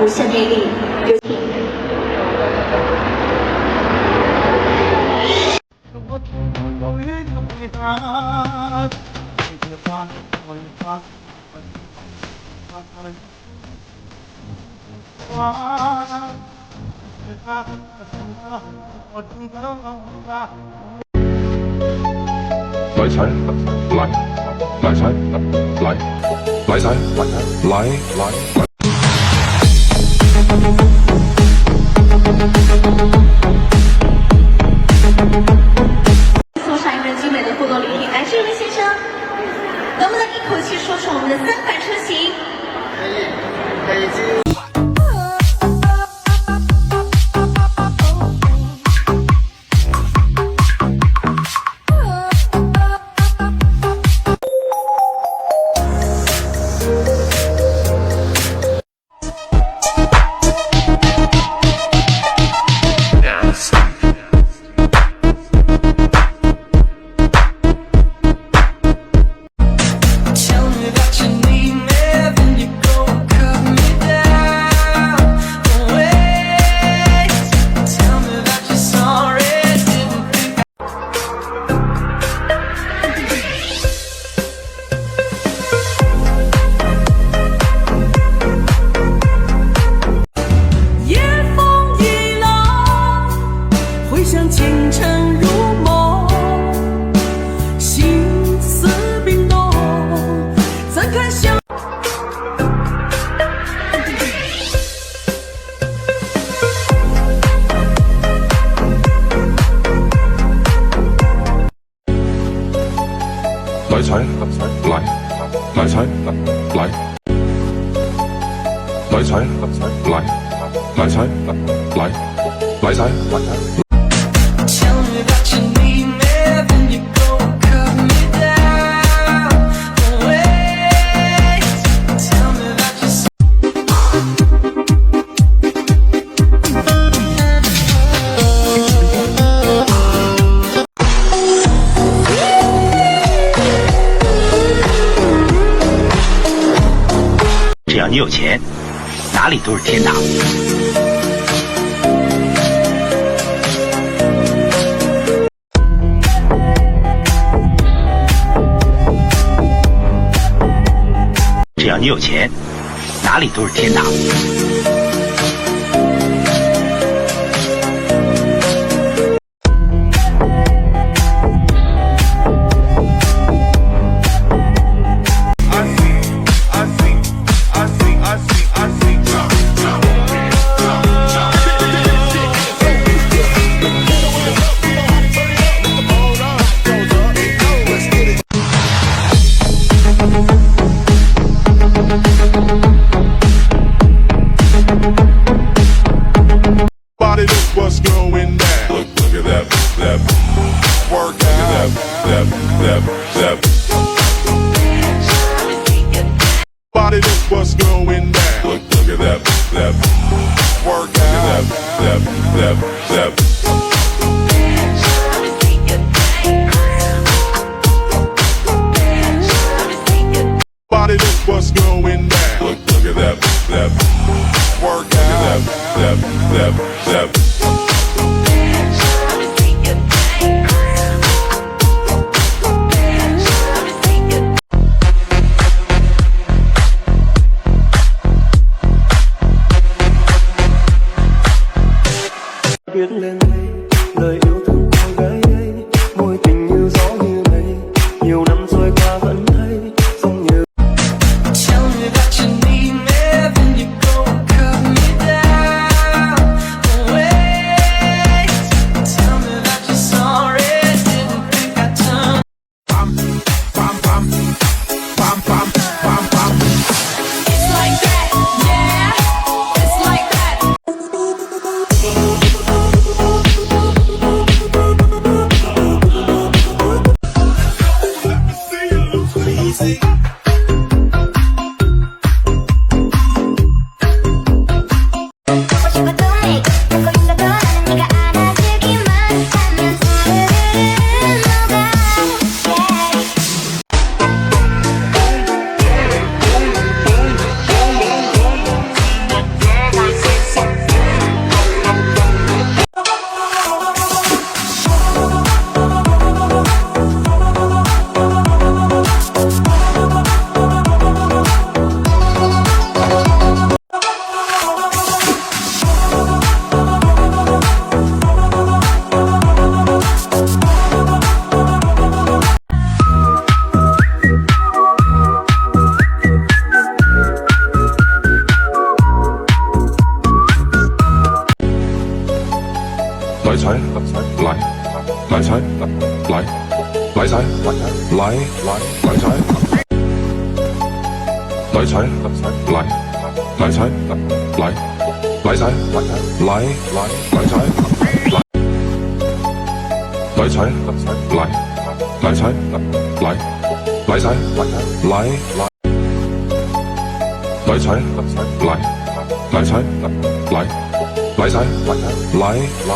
无限魅力。有请。来财，来，来财，来，来财，来，来。送上一份精美的互动礼品，来，这位先生，能不能一口气说出我们的3款车型？可以。来财，来，来财，来，来财，来，来财，来，来财，来财。只要你有钱，哪里都是天堂。只要你有钱，哪里都是天堂。What's going down? Look at that workout. That. Body, look what's going down. Look at that workout. That. Body, look what's going down. Look at that workout. That. Viết lên lời yêu thương cô gái ấy, môi tình như gió như mây, nhiều năm trôi qua vẫn thấy không như. Tell me that you need me when you go cut me down. Wait, tell me that you're sorry, didn't think I turned. Bam, bam, bam, bam, bam, bam, bam. It's like that, yeah, it's like that. 齊，來，來齊，來，來齊，來，來齊，來齊，來，來齊，來，來齊，來，來齊，來齊，來，來齊，來，來齊，來，來齊，來，來齊，來，來齊，來。